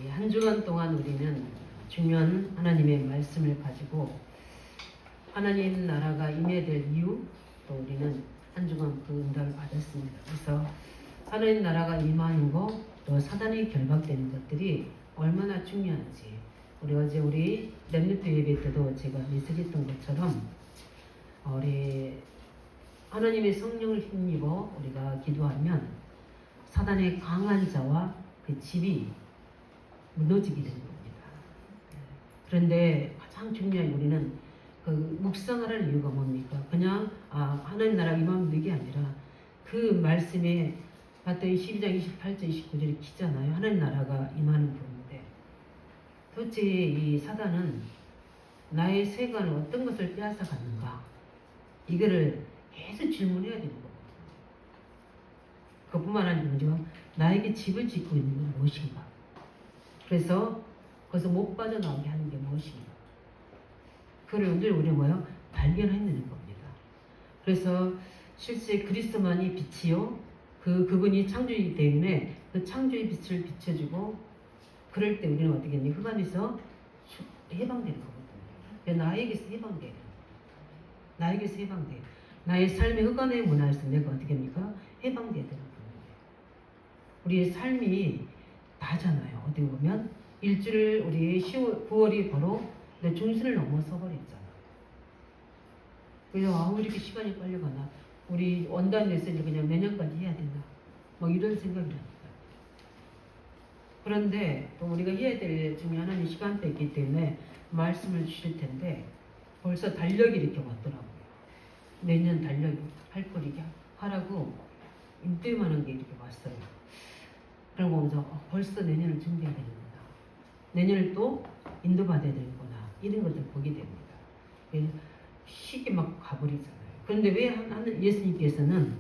이 한 주간 동안 우리는 중요한 하나님의 말씀을 가지고 하나님 나라가 임해될 이유, 또 우리는 한 주간 그 응답을 받았습니다. 그래서 하나님 나라가 임하는 것, 또 사단이 결박되는 것들이 얼마나 중요한지, 우리 어제 우리 렘넌트 예배 때도 제가 메시지했던 것처럼 우리 하나님의 성령을 힘입어 우리가 기도하면 사단의 강한 자와 그 집이 무너지게 되는 겁니다. 그런데 가장 중요한 우리는 그 묵상하라는 이유가 뭡니까? 그냥 하나님 나라 임하면 이게 아니라 그 말씀에 마태복음 12장 28절 29절에 기잖아요. 하나님 나라가 임하는 부분인데 도대체 이 사단은 나의 세관을 어떤 것을 빼앗아 갔는가? 이거를 계속 질문해야 되는 겁니다. 그뿐만 아니라 나에게 집을 짓고 있는 건 무엇인가? 그래서 거기서 못 빠져나오게 하는 게 무엇인가? 그걸 언제 우리가 발견해내는 겁니다. 그래서 실제 그리스도만이 빛이요, 그분이 창조이기 때문에 그 창조의 빛을 비춰주고, 그럴 때 우리는 어떻게 했니? 흑암에서 해방되는 거거든요. 나에게서 해방돼요. 나에게서 해방돼요. 나의 삶의 흑암의 문화에서 내가 어떻게 합니까? 해방돼야 되는 거예요. 우리의 삶이 다잖아요. 어떻게 보면 일주일 우리 9월이 바로 중순을 넘어서 버렸잖아. 그래서 왜 이렇게 시간이 빨리 가나? 우리 원단 메시지를 그냥 내년까지 해야 되나? 막 이런 생각이 납니다. 그런데 또 우리가 해야 될 중에 하나는 시간대가 있기 때문에 말씀을 주실 텐데 벌써 달력이 이렇게 왔더라고요. 내년 달력 할 걸 이게 하라고 인터뷰하는 게 이렇게 왔어요. 그러고 보면서 벌써 내년을 준비해야 되는구나. 내년을 또 인도받아야 되는구나. 이런 것들 보게 됩니다. 쉽게 막 가버리잖아요. 그런데 왜 예수님께서는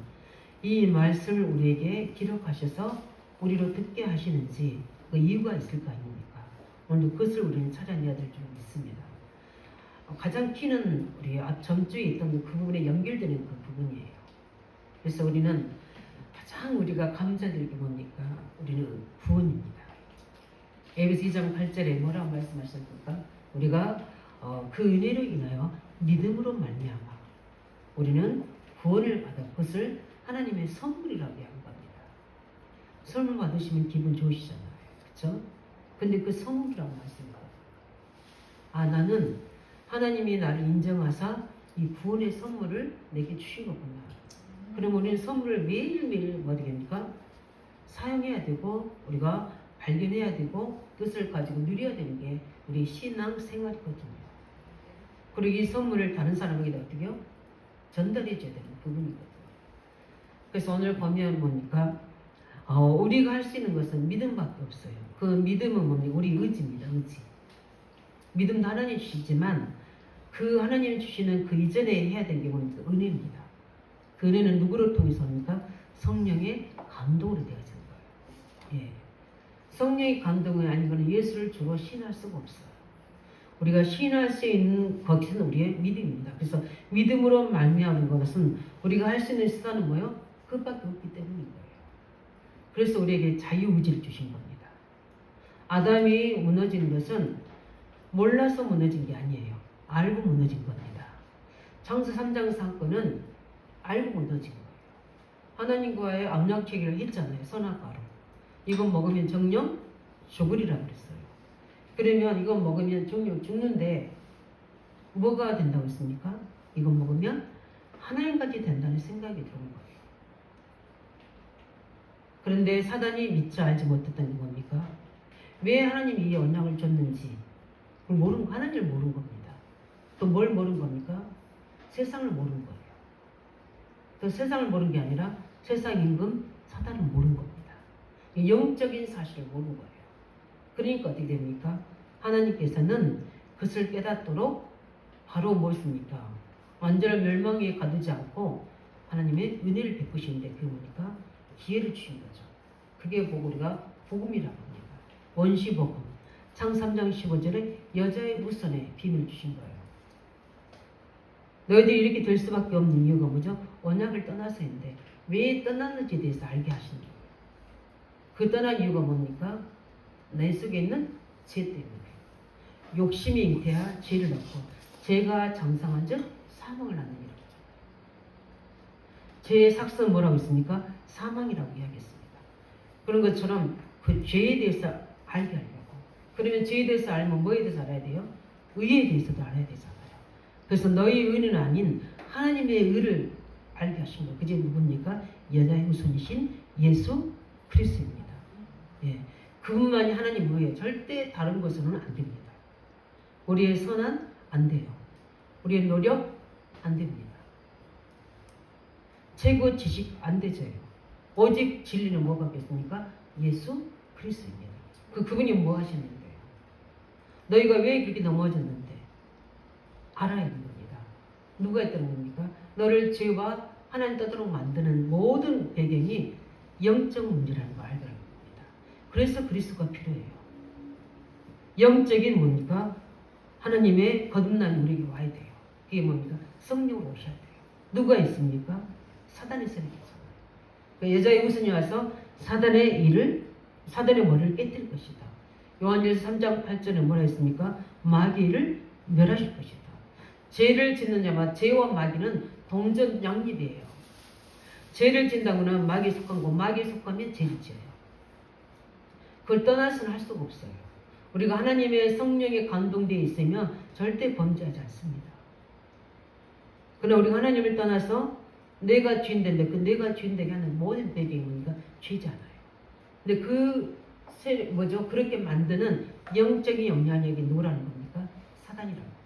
이 말씀을 우리에게 기록하셔서 우리로 듣게 하시는지 그 이유가 있을 거 아닙니까? 오늘 그것을 우리는 찾아내야 될 줄 믿습니다. 가장 키는 우리 전주에 있던 그 부분에 연결되는 그 부분이에요. 그래서 우리는 가장 우리가 감사드릴 게 뭡니까? 우리는 구원입니다. 에베소 2장 8절에 뭐라고 말씀하셨습니까? 우리가 그 은혜로 인하여 믿음으로 말미암아 우리는 구원을 받아 그것을 하나님의 선물이라고 한 겁니다. 선물 받으시면 기분 좋으시잖아요. 그렇죠? 근데 그 선물이라고 말씀해요. 나는 하나님이 나를 인정하사 이 구원의 선물을 내게 주신 거구나. 그럼 우리는 선물을 매일매일 뭐 됩니까? 사용해야 되고 우리가 발견해야 되고 뜻을 가지고 누려야 되는 게 우리 신앙 생활이거든요. 그리고 이 선물을 다른 사람에게 어떻게 전달해 줘야 되는 부분이거든요. 그래서 오늘 보면 뭡니까? 우리가 할 수 있는 것은 믿음밖에 없어요. 그 믿음은 뭡니까? 우리 의지입니다. 의지. 믿음도 하나님 주시지만 그 하나님 주시는 그 이전에 해야 되는 게 뭡니까? 은혜입니다. 그 은혜는 누구를 통해서입니까? 성령의 감동으로 되어진 거예요. 예. 성령의 감동이 아닌 것은 예수를 주로 신할 수가 없어요. 우리가 신할 수 있는 것은 우리의 믿음입니다. 그래서 믿음으로 말미암은 것은 우리가 할 수 있는 수단은 뭐예요? 그것밖에 없기 때문인 거예요. 그래서 우리에게 자유의지를 주신 겁니다. 아담이 무너진 것은 몰라서 무너진 게 아니에요. 알고 무너진 겁니다. 창세 3장 사건은 알고 무너진 거예요. 하나님과의 언약 체결을 했잖아요. 선악과로. 이건 먹으면 정령 죽으리라고 그랬어요. 그러면 이건 먹으면 정령 죽는데 뭐가 된다고 했습니까? 이건 먹으면 하나님까지 된다는 생각이 드는 거예요. 그런데 사단이 미처 알지 못했던 게 뭡니까? 왜 하나님이 이 언약을 줬는지 하나님을 모르는 겁니다. 또 뭘 모르는 겁니까? 세상을 모르는 거예요. 또 세상을 모르는 게 아니라 세상 임금 사단을 모르는 겁니다. 영적인 사실을 모르는 거예요. 그러니까 어떻게 됩니까? 하나님께서는 그것을 깨닫도록 바로 무엇입니까? 완전한 멸망에 가두지 않고 하나님의 은혜를 베푸시는데 그게 뭡니까? 기회를 주신 거죠. 그게 보고 우리가 복음이라고 합니다. 원시복음. 창 3장 15절에 여자의 우선에 비밀을 주신 거예요. 너희들이 이렇게 될 수밖에 없는 이유가 뭐죠? 언약을 떠나서인데 왜 떠났는지에 대해서 알게 하신 거예요. 그 떠난 이유가 뭡니까? 내 속에 있는 죄 때문에. 욕심이 잉태하 죄를 낳고 죄가 장성한 즉 사망을 낳는 이라고. 죄의 삭선 뭐라고 했습니까? 사망이라고 이야기했습니다. 그런 것처럼 그 죄에 대해서 알게 하려고. 그러면 죄에 대해서 알면 뭐에 대해서 알아야 돼요? 의에 대해서도 알아야 되잖아요. 그래서 너희 의는 아닌 하나님의 의를 알게 하신 거예요. 그게 누굽니까? 여자의 후손이신 예수 그리스도입니다. 예. 그분만이 하나님 의예요. 절대 다른 것으로는 안 됩니다. 우리의 선한 안 돼요. 우리의 노력 안 됩니다. 최고 지식 안 되져요. 오직 진리는 뭐가 겠습니까? 예수 그리스도입니다. 그분이 뭐 하셨는데요? 너희가 왜 그렇게 넘어졌는데? 알아야 하는 겁니다. 누가 했다는 겁니까? 너를 죄와 하나님 떠도록 만드는 모든 배경이 영적 문제라는 걸 알게 하는 겁니다. 그래서 그리스도가 필요해요. 영적인 뭡니까? 하나님의 거듭남이 우리에게 와야 돼요. 그게 뭡니까? 성령으로 오셔야 돼요. 누가 있습니까? 사단의 세력이 있잖아요. 그 여자의 후손이 와서 사단의 머리를 깨뜨릴 것이다. 요한일서 3장 8절에 뭐라 했습니까? 마귀를 멸하실 것이다. 죄를 짓는 자마다 죄와 마귀는 동전 양립이에요. 죄를 짓는다고는 마귀에 속한 거, 마귀에 속하면 죄를 지어요. 그걸 떠나서는 할 수가 없어요. 우리가 하나님의 성령에 감동되어 있으면 절대 범죄하지 않습니다. 그러나 우리가 하나님을 떠나서 내가 죄인인데 그 내가 죄인되게 하는 모든 배경이 뭡니까? 죄잖아요. 근데 그렇게 만드는 영적인 영향력이 누구라는 겁니까? 사단이라는 겁니다.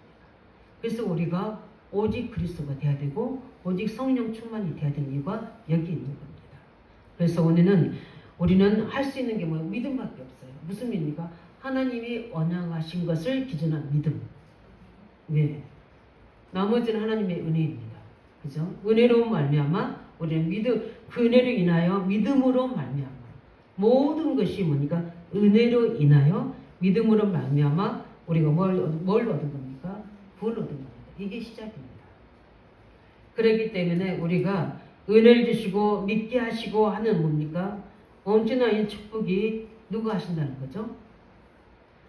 그래서 우리가 오직 그리스도가 돼야 되고 오직 성령 충만이 돼야 되는 이유가 여기 있는 겁니다. 그래서 우리는 할 수 있는 게 뭐예요? 믿음밖에 없어요. 무슨 믿습니까? 하나님이 언약하신 것을 기준한 믿음. 네. 나머지는 하나님의 은혜입니다. 그죠? 은혜로 말미암아 우리는 그 은혜로 인하여 믿음으로 말미암아 모든 것이 뭐니까 은혜로 인하여 믿음으로 말미암아 우리가 뭘 얻은 겁니까? 구원을 얻은 겁니다. 이게 시작입니다. 그렇기 때문에 우리가 은혜를 주시고 믿게 하시고 하는 뭡니까? 엄청난 축복이 누가 하신다는 거죠?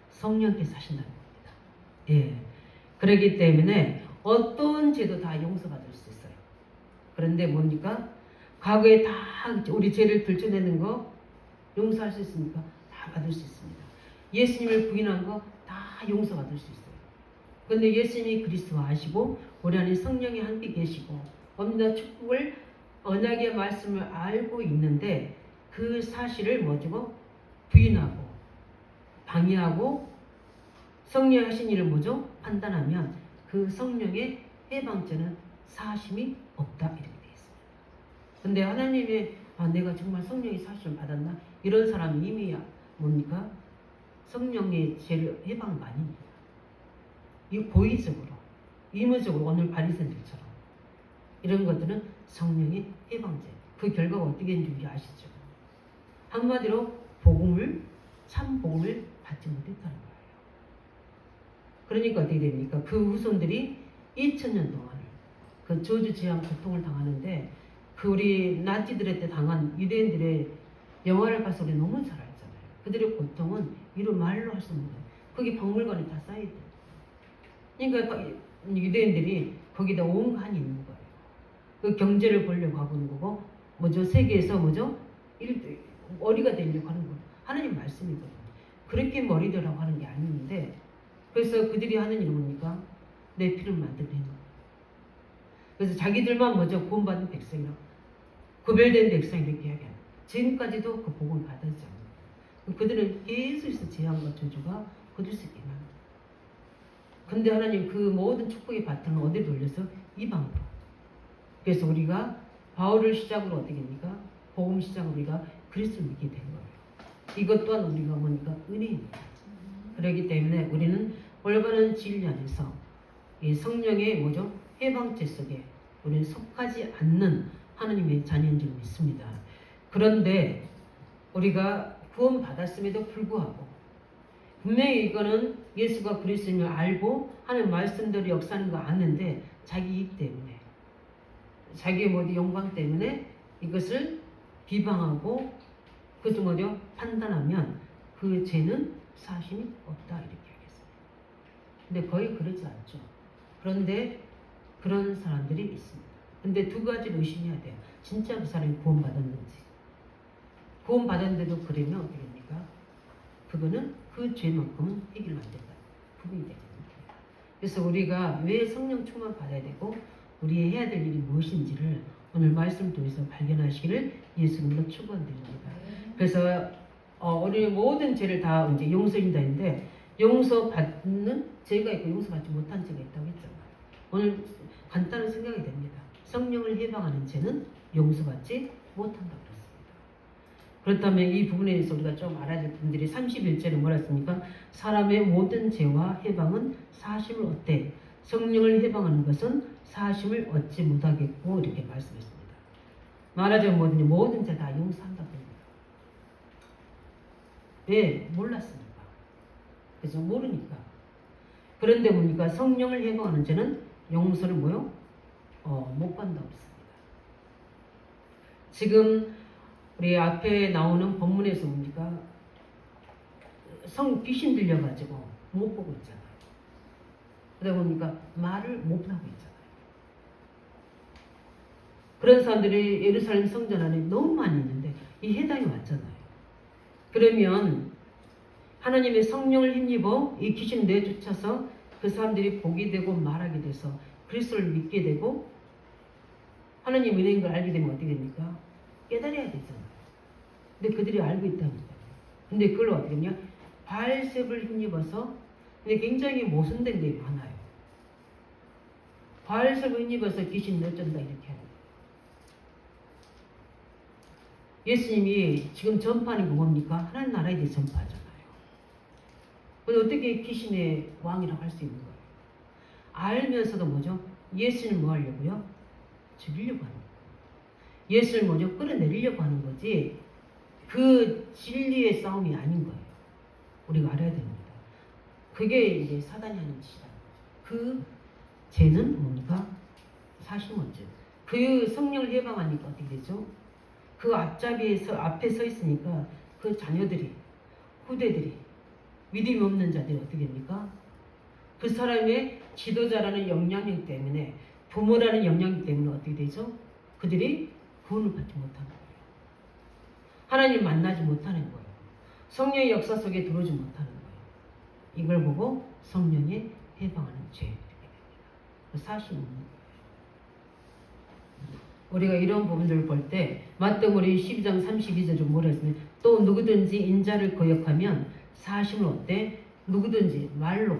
성령께서 하신다는 겁니다. 예. 그렇기 때문에 어떤 죄도 다 용서받을 수 있어요. 그런데 뭡니까? 과거에 다 우리 죄를 들춰내는 거 용서할 수 있습니까? 다 받을 수 있습니다. 예수님을 부인한 거 다 용서받을 수 있어요. 그런데 예수님이 그리스도 아시고 우리 안에 성령이 함께 계시고 엄청난 축복을 언약의 말씀을 알고 있는데 그 사실을 뭐죠? 부인하고 방해하고 성령이 하신 일을 뭐죠? 판단하면 그 성령의 해방죄는 사심이 없다 이렇게 되어 있습니다. 근데 하나님의 내가 정말 성령의 사심을 받았나? 이런 사람이 이미 뭡니까? 성령의 죄를 해방한 거 아닙니다. 이 고의적으로 의무적으로 오늘 바리새인들처럼 이런 것들은 성령의 해방죄. 그 결과가 어떻게 되는지 아시죠? 한마디로 참 복음을 받지 못했다는 거예요. 그러니까 어떻게 됩니까? 그 후손들이 2000년 동안 그 저주 재앙 고통을 당하는데 그 우리 나치들한테 당한 유대인들의 영화를 봐서 우리 너무 잘 알잖아요. 그들의 고통은 이루 말로 할 수 없는 거예요. 거기 박물관에 다 쌓여있대요. 그러니까 유대인들이 거기다 온 한이 있는 거예요. 그 경제를 벌려고 하고 있는 거고 세계에서 머리가 되려고 하는 거예요. 하나님 말씀이거든요. 그렇게 머리 되라고 하는 게 아닌데 그래서 그들이 하는 일은 뭡니까? 내 피를 만들는 거. 그래서 자기들만 구원받은 백성이라고 구별된 백성 이렇게 이야기해요. 지금까지도 그 복음을 받았지 않아요. 그들은 계속해서 재앙과 저주가 거둘 수 있긴 합니다. 근데 하나님 그 모든 축복의 바탕을 어디로 돌려서 이방으로. 그래서 우리가 바울을 시작으로 어떻게 됩니까? 복음 시작으로 우리가 그리스도를 믿게 된 거예요. 이것 또한 우리가 은혜입니다. 그렇기 때문에 우리는 올바른 진리 안에서 이 성령의 해방죄 속에 우리는 속하지 않는 하나님의 자녀인 줄 믿습니다. 그런데 우리가 구원 받았음에도 불구하고 분명히 이거는 예수가 그리스도임을 알고 하는 말씀들이 역사하는 거 아는데 자기 이익 때문에 자기의 영광 때문에 이것을 비방하고 그것을 판단하면 그 죄는 사심이 없다 이렇게 하겠습니다. 근데 거의 그러지 않죠. 그런데 그런 사람들이 있습니다. 근데 두 가지를 의심해야 돼요. 진짜 그 사람이 구원받았는지. 구원받았는데도 그러면 어떻게 됩니까? 그거는 그 죄만큼은 해결 안 된다. 부분이 되거든요. 그래서 우리가 왜 성령 충만 받아야 되고 우리 해야 될 일이 무엇인지를 오늘 말씀 통해서 발견하시기를 예수님으로 축원드립니다. 그래서 우리 모든 죄를 다 이제 용서인다는데 용서받는 죄가 있고 용서받지 못한 죄가 있다고 했잖아요. 오늘 간단한 생각이 됩니다. 성령을 해방하는 죄는 용서받지 못한다고 그랬습니다. 그렇다면 이 부분에 대해서 우리가 좀 알아야 될 분들이 31절에 뭐라 했습니까? 사람의 모든 죄와 해방은 사심을 얻되 성령을 해방하는 것은 사심을 얻지 못하겠고 이렇게 말씀했습니다. 말하자면 뭐든지 모든 죄 다 용서한다고 합니다. 왜? 몰랐으니까. 그래서 모르니까. 그런데 뭡니까? 성령을 해방하는 죄는 용서를 뭐요? 못 받는다고 했습니다. 지금 우리 앞에 나오는 본문에서 뭡니까? 귀신 들려가지고 못 보고 있잖아요. 그러다 보니까 말을 못 하고 있잖아요. 그런 사람들이 예루살렘 성전 안에 너무 많이 있는데 이 해당이 왔잖아요. 그러면 하나님의 성령을 힘입어 이 귀신 내쫓아서 그 사람들이 보게 되고 말하게 돼서 그리스도를 믿게 되고 하나님 은혜인 걸 알게 되면 어떻게 됩니까? 깨달아야 되잖아요. 근데 그들이 알고 있다니까요. 근데 그걸 어떻게 했냐? 바알셉을 힘입어서 근데 굉장히 모순된 게 많아요. 바알셉을 힘입어서 귀신 내쫓는다 이렇게 하는 거예요. 예수님이 지금 전파하는 거 뭡니까? 하나님 나라에 대해 전파하잖아요. 근데 어떻게 귀신의 왕이라고 할 수 있는 거예요? 알면서도 뭐죠? 예수님 뭐 하려고요? 죽이려고 하는 거예요. 예수를 뭐죠? 끌어내리려고 하는 거지 그 진리의 싸움이 아닌 거예요. 우리가 알아야 됩니다. 그게 이제 사단이 하는 짓이다. 그 죄는 뭡니까? 사심원죄. 그 성령을 해방하니까 어떻게 되죠? 그 앞에 서 있으니까 그 자녀들이 후대들이 믿음이 없는 자들이 어떻게 됩니까? 그 사람의 지도자라는 영향력 때문에 부모라는 영향력 때문에 어떻게 되죠? 그들이 구원을 받지 못하는 거예요. 하나님 만나지 못하는 거예요. 성령의 역사 속에 들어오지 못하는 거예요. 이걸 보고 성령의 해방하는 죄 이렇게 됩니다. 사실 없는 거예요. 우리가 이런 부분들을 볼 때 마태복음 12장 32절 좀 뭐라 했으면 또 누구든지 인자를 거역하면 사심을 얻되 누구든지 말로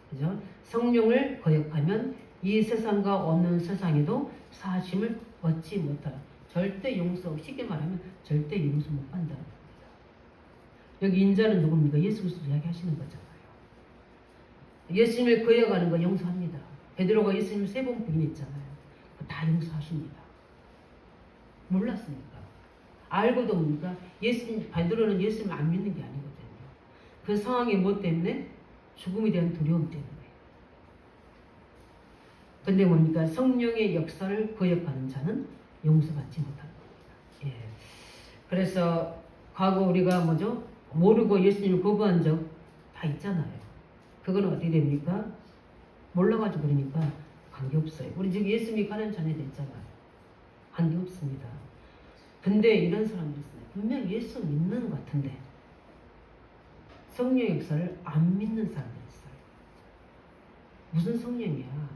그죠? 성령을 거역하면 이 세상과 없는 세상에도 사심을 얻지 못하라. 절대 용서, 쉽게 말하면 절대 용서 못 받는다는 겁니다. 여기 인자는 누굽니까? 예수 그리스도 이야기하시는 거잖아요. 예수님을 거역하는 거 용서합니다. 베드로가 예수님을 3번 부인했잖아요. 다 용서하십니다. 몰랐으니까. 알고도 뭡니까? 베드로는 예수님을 안 믿는 게 아니거든요. 그 상황의 뭐 때문에? 죽음에 대한 두려움 때문에. 근데 뭡니까? 성령의 역사를 거역하는 자는 용서받지 못하는 겁니다. 예. 그래서 과거 우리가 뭐죠? 모르고 예수님을 거부한 적 다 있잖아요. 그건 어떻게 됩니까? 몰라가지고 그러니까 관계없어요. 우리 지금 예수 믿고 하는 자녀들 있잖아요. 관계없습니다. 근데 이런 사람들 있어요. 분명 예수 믿는 것 같은데 성령 역사를 안 믿는 사람들 있어요. 무슨 성령이야?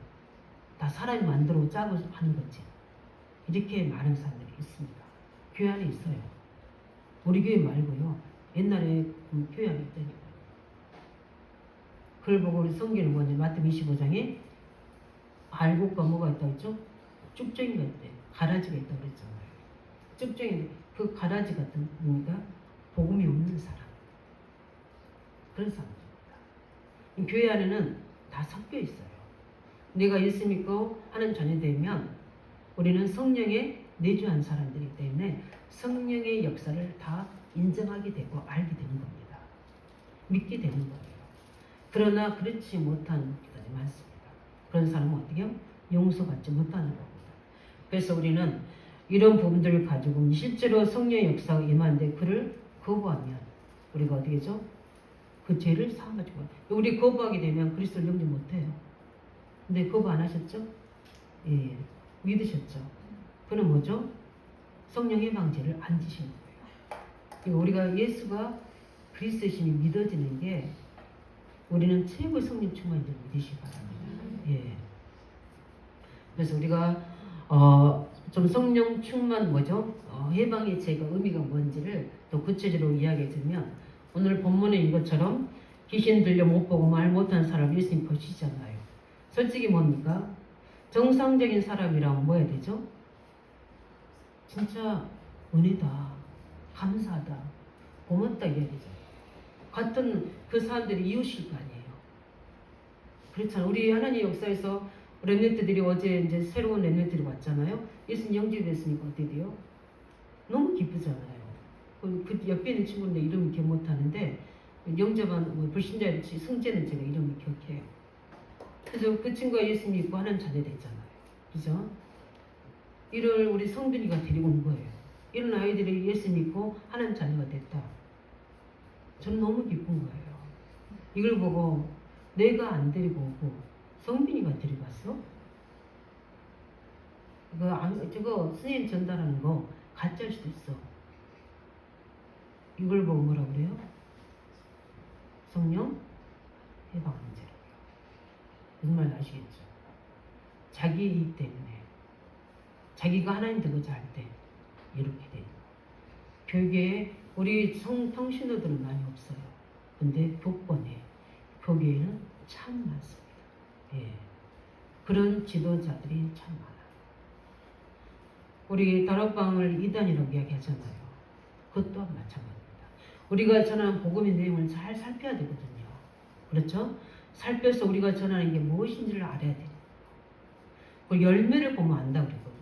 다 사람이 만들어 짜고 하는 거지. 이렇게 많은 사람들이 있습니다. 교회 안에 있어요. 우리 교회 말고요. 옛날에 교회 안에 있다니까요. 그걸 보고 우리 성경을 먼저 마태복음 25장에 알곡과 뭐가 있다고 했죠? 쭉정이가 있대. 가라지가 있다고 그랬잖아요. 쭉정이 그 가라지 같은 뭡니까? 복음이 없는 사람. 그런 사람들입니다. 교회 안에는 다 섞여 있어요. 내가 예수 믿고 하는 자녀 되면 우리는 성령에 내주한 사람들이기 때문에 성령의 역사를 다 인정하게 되고 알게 되는 겁니다. 믿게 되는 거예요. 그러나 그렇지 못한 분들이 많습니다. 그런 사람은 어떻게 해요? 용서받지 못하는 겁니다. 그래서 우리는 이런 부분들을 가지고 실제로 성령의 역사가 임하는데 그를 거부하면 우리가 어디겠죠? 그 죄를 사함가지고 우리 거부하게 되면 그리스도를 영접 못해요. 근데 거부 안 하셨죠? 예, 믿으셨죠? 그는 뭐죠? 성령 해방죄를 안 지신 거예요. 우리가 예수가 그리스도신이 믿어지는 게 우리는 최고의 성령 충만인 줄 믿으시기 바랍니다. 예. 그래서 우리가 좀 성령 충만 뭐죠? 해방의 죄가 의미가 뭔지를 또 구체적으로 이야기해 주면 오늘 본문에 이것처럼 귀신 들려 못 보고 말 못하는 사람 예수님 보시잖아요. 솔직히 뭡니까? 정상적인 사람이라면 뭐 해야 되죠? 진짜 은혜다, 감사하다, 고맙다 이야기죠 같은 그 사람들이 이웃일 거 아니에요. 그렇잖아요. 우리 하나님 역사에서 렘넌트들이 어제 이제 새로운 렘넌트들이 왔잖아요. 예수님 영접이 됐으니까 어떻게 돼요? 너무 기쁘잖아요. 그 옆에 있는 친구인데 이름을 기억 못하는데 영접한 불신자의 승재는 제가 이름을 기억해요. 그래서 그 친구가 예수 믿고 하나님 자녀 됐잖아요. 그죠? 이를 우리 성빈이가 데리고 온 거예요. 이런 아이들이 예수 믿고 하나님 자녀가 됐다. 저는 너무 기쁜 거예요. 이걸 보고 내가 안 데리고 오고 성빈이가 데려갔어? 저거 스님 전달하는 거 가짜일 수도 있어. 이걸 보고 뭐라 그래요? 성령 해방 문제라고요. 무슨 말 아시겠죠? 자기 이익 때문에 자기가 하나님 되고 잘 때 이렇게 돼요. 교계에 우리 평신도들은 많이 없어요. 근데 교권에 교계에는 참 많습니다. 예. 그런 지도자들이 참 많아요. 우리 다락방을 이단이라고 이야기하잖아요. 그것 또한 마찬가지입니다. 우리가 전하는 복음의 내용을 잘 살펴야 되거든요. 그렇죠? 살펴서 우리가 전하는 게 무엇인지를 알아야 돼요. 그 열매를 보면 안다 그랬거든요.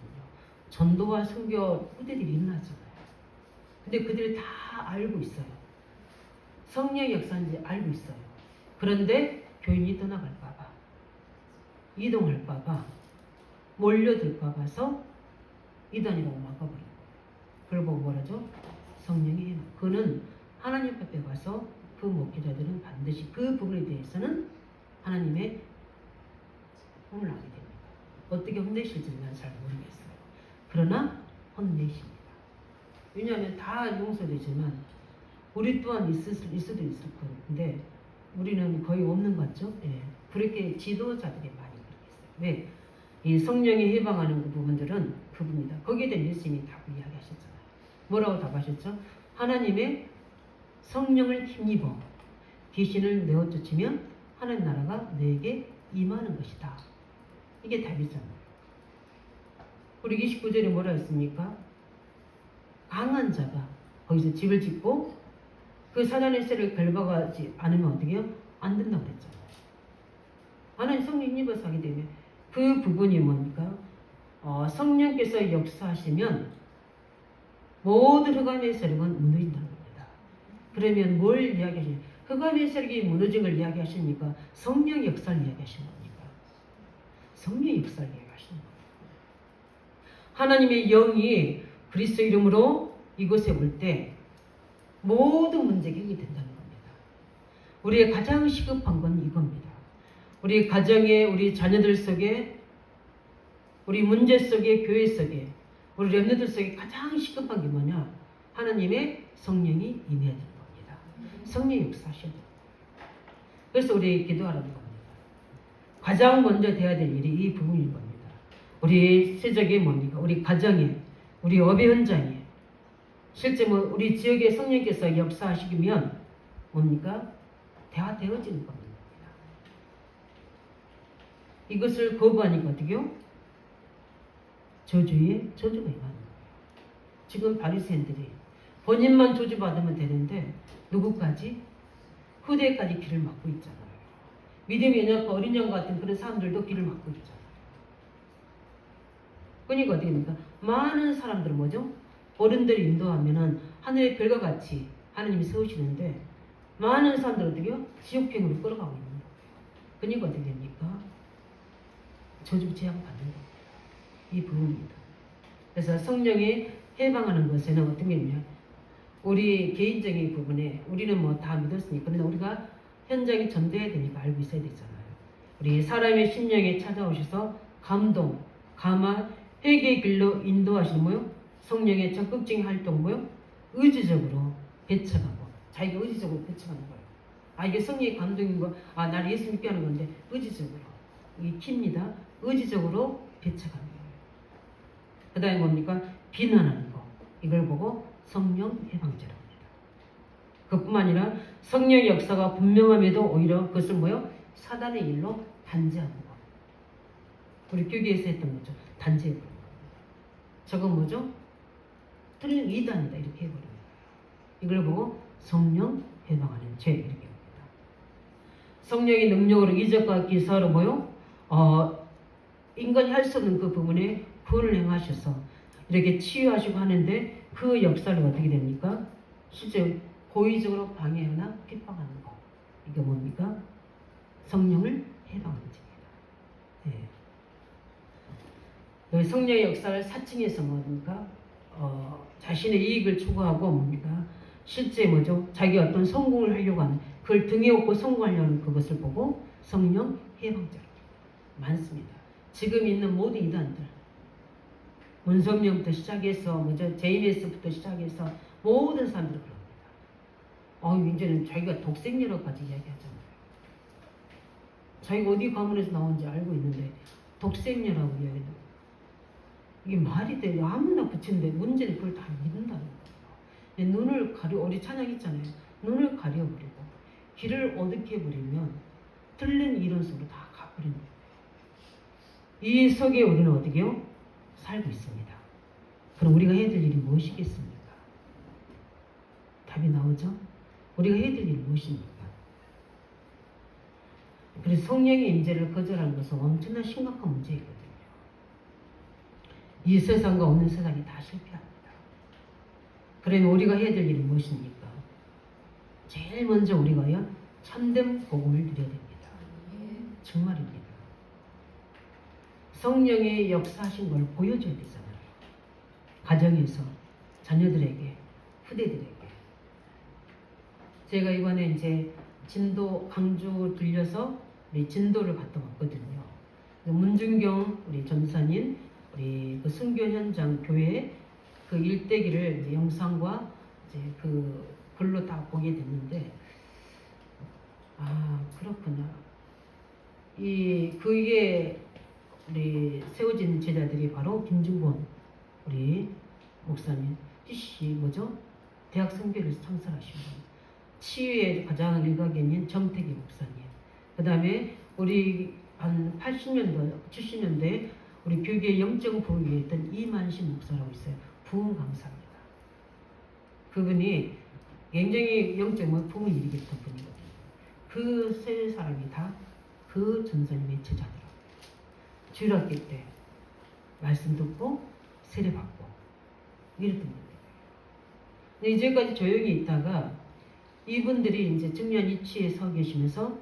전도와 선교 후대들이 일어나잖아요. 근데 그들이 다 알고 있어요. 성령의 역사인지 알고 있어요. 그런데 교인이 떠나갈까봐, 이동할까봐, 몰려들까봐서 이단이라고 막아버리고, 그걸 보고 뭐라죠? 성령이 그는 하나님 앞에 와서 그 목회자들은 반드시 그 부분에 대해서는 하나님의 혼을 하게 됩니다. 어떻게 혼내실지는 난 잘 모르겠어요. 그러나 혼내십니다. 왜냐하면 다 용서되지만 우리 또한 있을 수도 있을 건데 우리는 거의 없는 것 같죠? 예. 그렇게 지도자들이 많이 그렇게 있어요. 왜? 이 성령이 해방하는 그 부분들은 그분이다. 거기에 대한 예수님이 답을 이야기하셨잖아요. 뭐라고 답하셨죠? 하나님의 성령을 힘입어 귀신을 내어쫓으면 하나님 나라가 너에게 임하는 것이다. 이게 답이잖아요. 우리 29절에 뭐라 했습니까? 강한 자가 거기서 집을 짓고 그 사단의 쇠를 밟아가지 않으면 어떻게 해요? 안 된다고 그랬잖아요. 하나님 성령 힘입어서 하게 되면 그 부분이 뭡니까? 성령께서 역사하시면 모든 흑암의 세력은 무너진다는 겁니다. 그러면 뭘 이야기하시냐? 흑암의 세력이 무너진 걸 이야기하십니까? 성령 역사를 이야기하시는 겁니까? 성령 역사를 이야기하시는 겁니다. 하나님의 영이 그리스도 이름으로 이곳에 올 때 모든 문제가 해결된다는 겁니다. 우리의 가장 시급한 건 이겁니다. 우리 가정에, 우리 자녀들 속에, 우리 문제 속에, 교회 속에, 우리 렘넌트들 속에 가장 시급한 게 뭐냐? 하나님의 성령이 임해야 되는 겁니다. 성령이 역사하셔야 됩니다. 그래서 우리 기도하라는 겁니다. 가장 먼저 돼야 될 일이 이 부분인 겁니다. 우리 세적에 뭡니까? 우리 가정에, 우리 업의 현장에, 실제 우리 지역의 성령께서 역사하시면 뭡니까? 다 되어지는 겁니다. 이것을 거부하니까 어떻게요? 저주에 저주가 임하는 거예요. 지금 바리새인들이 본인만 저주받으면 되는데 누구까지? 후대까지 길을 막고 있잖아요. 믿음의 연약과 어린 양 같은 그런 사람들도 길을 막고 있잖아요. 그러니까 어떻게 됩니까? 많은 사람들은 뭐죠? 어른들이 인도하면은 하늘의 별과 같이 하나님이 세우시는데 많은 사람들은 어떻게요? 지옥행으로 끌어가고 있는 거예요. 그러니까 어떻게 됩니까? 저주 재앙 받는 겁니다. 이 부분입니다. 그래서 성령이 해방하는 것에는 어떤 게 있냐? 우리 개인적인 부분에 우리는 뭐 다 믿었으니까 그러나 우리가 현장에 전돼야 되니까 알고 있어야 되잖아요. 우리 사람의 심령에 찾아오셔서 감동, 감화, 회개의 길로 인도하시는 뭐요? 성령의 적극적인 활동 뭐요? 의지적으로 배척하고 자기가 의지적으로 배척하는 거예요. 아 이게 성령의 감동인 거, 아 나를 예수 믿게 하는 건데 의지적으로 이게 킵니다. 의지적으로 배척하는 거예요. 그 다음에 뭡니까? 비난하는 거. 이걸 보고 성령 해방죄라고 합니다. 그뿐만 아니라 성령의 역사가 분명함에도 오히려 그것을 뭐요? 사단의 일로 단죄하는 거. 우리 교계에서 했던 거죠. 단죄해버리는 거. 저건 뭐죠? 틀린 이단이다 이렇게 해버립니다. 이걸 보고 성령 해방하는 죄 이렇게 합니다. 성령의 능력으로 이적과 기사로 뭐요? 인간이 할 수 없는 그 부분에 구원을 행하셔서 이렇게 치유하시고 하는데 그 역사를 어떻게 됩니까? 실제 고의적으로 방해하나 핍박하는 거. 이게 뭡니까? 성령을 해방하는 죄입니다. 네. 성령의 역사를 사칭해서 뭡니까? 자신의 이익을 추구하고 뭡니까? 실제 뭐죠? 자기가 어떤 성공을 하려고 하는 그걸 등에 업고 성공하려는 그것을 보고 성령 해방죄라고 많습니다. 지금 있는 모든 이단들 문성령부터 시작해서 뭐죠? JMS부터 시작해서 모든 사람들이 그럽니다. 이제는 자기가 독생녀라고까지 이야기하잖아요. 자기가 어디 가문에서 나온지 알고 있는데 독생녀라고 이야기해요. 이게 말이 돼. 아무나 붙이는데 문제는 그걸 다 믿는다는 거예요. 눈을 우리 찬양 있잖아요. 눈을 가려버리고 길을 어둡게 해버리면 틀린 이론 속으로 다 가버리는 거예요. 이 속에 우리는 어떻게요? 살고 있습니다. 그럼 우리가 해야 될 일이 무엇이겠습니까? 답이 나오죠? 우리가 해야 될 일이 무엇입니까? 그래서 성령의 임재를 거절하는 것은 엄청난 심각한 문제이거든요. 이 세상과 없는 세상이 다 실패합니다. 그러면 우리가 해야 될 일이 무엇입니까? 제일 먼저 우리가요 참된 복음을 누려야 됩니다. 정말입니다. 성령의 역사하신 걸 보여줘야 되잖아요. 가정에서 자녀들에게, 후대들에게. 제가 이번에 이제 진도 광주 들려서 우리 진도를 갔다 왔거든요. 문준경 우리 전사님 우리 그 순교 현장 교회 그 일대기를 이제 영상과 이제 그 글로 다 보게 됐는데 그렇구나. 그게 우리 세워진 제자들이 바로 김중권 우리 목사님, 뭐죠? 대학 선교를 창설하신 분. 치유의 가장 일각견인 정태기 목사님. 그 다음에 우리 한 80년대, 70년대 우리 교계의 영적 부흥에 있던 이만신 목사라고 있어요. 부흥 강사입니다. 그분이 굉장히 영적 부흥을 일으켰던 분이거든요. 그 세 사람이 다 그 전사님의 제자더라고요. 주일학교 때 말씀 듣고 세례 받고 이랬던 거예요. 근데 이제까지 조용히 있다가 이분들이 이제 중요한 위치에 서 계시면서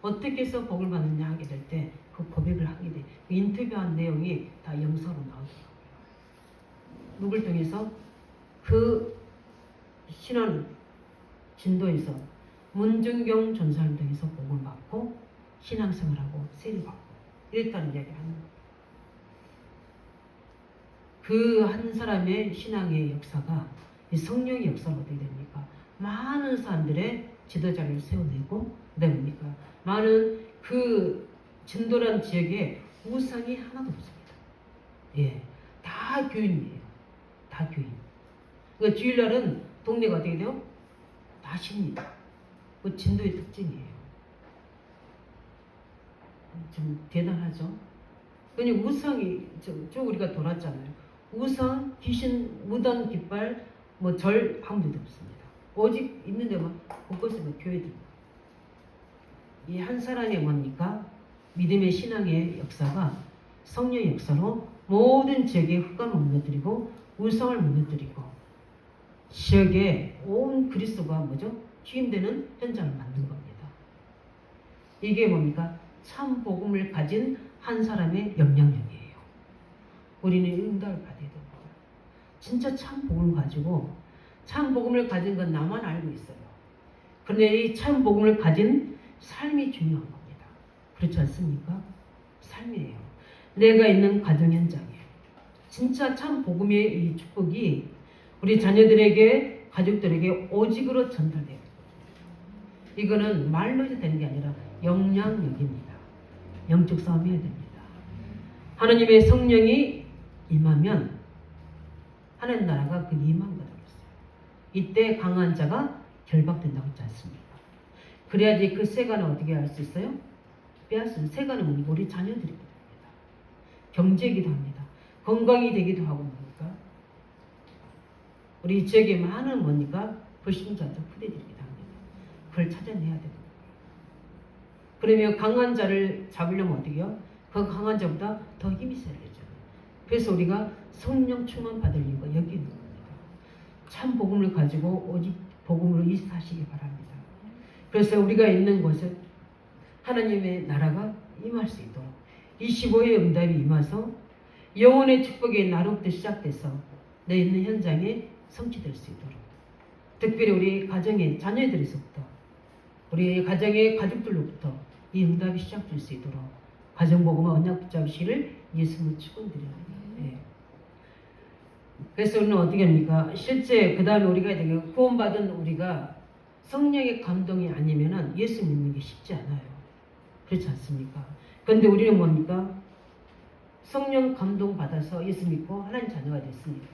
어떻게 해서 복을 받느냐 하게 될 때 그 고백을 하게 돼. 그 인터뷰한 내용이 다 영서로 나오더라고요. 누굴 통해서? 그 신안 진도에서 문준경 전사를 통해서 복을 받고 신앙생활하고 세례받고 이랬다는 이야기를 하는 거예요. 그 한 사람의 신앙의 역사가 성령의 역사가 어떻게 됩니까? 많은 사람들의 지도자를 세워내고 그다음에 뭡니까? 많은 그 진도란 지역에 우상이 하나도 없습니다. 다 교인이에요. 다 교인. 그 주일날은 동네가 어떻게 돼요? 다 십니다. 그 진도의 특징이에요. 좀 대단하죠? 그니 우상이 저 우리가 돌았잖아요. 우상, 귀신, 무당, 깃발, 절 아무데도 없습니다. 오직 있는 데만 곳곳에 교회들. 이 한 사람의 뭡니까? 믿음의 신앙의 역사가 성령의 역사로 모든 지역에 흑암을 무너뜨리고 우상을 무너뜨리고 지역에 온 그리스도가 뭐죠? 주임되는 현장을 만든 겁니다. 이게 뭡니까? 참 복음을 가진 한 사람의 영향력이에요. 우리는 응답을 받아야 됩니다. 진짜 참 복음을 가지고 참 복음을 가진 건 나만 알고 있어요. 그런데 이 참 복음을 가진 삶이 중요한 겁니다. 그렇지 않습니까? 삶이에요. 내가 있는 가정 현장에 진짜 참 복음의 이 축복이 우리 자녀들에게, 가족들에게 오직으로 전달돼요. 이거는 말로 되는 게 아니라 영향력입니다. 영적 싸움이 해야 됩니다. 하나님의 성령이 임하면 하나님 나라가 그 임한 거다 그랬어요. 이때 강한 자가 결박된다고 했지 않습니까? 그래야지 그 세간을 어떻게 할 수 있어요? 빼앗은 세간은 우리 자녀들이기도 합니다. 경제이기도 합니다. 건강이 되기도 하고 뭡니까? 우리 지역에 많은 뭡니까? 불신자들 후대들이기도 합니다. 그걸 찾아내야 되는 거예요. 그러면 강한 자를 잡으려면 어떻게 해요? 그 강한 자보다 더 힘이 세야 되잖아요. 그래서 우리가 성령 충만 받을 이유가 여기 있는 겁니다. 참 복음을 가지고 오직 복음으로 이사하시기 바랍니다. 그래서 우리가 있는 곳에 하나님의 나라가 임할 수 있도록 25의 응답이 임해서 영혼의 축복이 나로부터 시작돼서 내 있는 현장에 성취될 수 있도록, 특별히 우리 가정의 자녀들에서부터, 우리 가정의 가족들로부터 이 응답이 시작될 수 있도록 가정복음과 언약 붙잡으시기를 예수님을 축원드립니다. 예. 그래서 우리는 어떻게 합니까? 실제 그 다음에 우리가 되게 구원받은 우리가 성령의 감동이 아니면은 예수 믿는 게 쉽지 않아요. 그렇지 않습니까? 그런데 우리는 뭡니까? 성령 감동 받아서 예수 믿고 하나님 자녀가 됐습니다.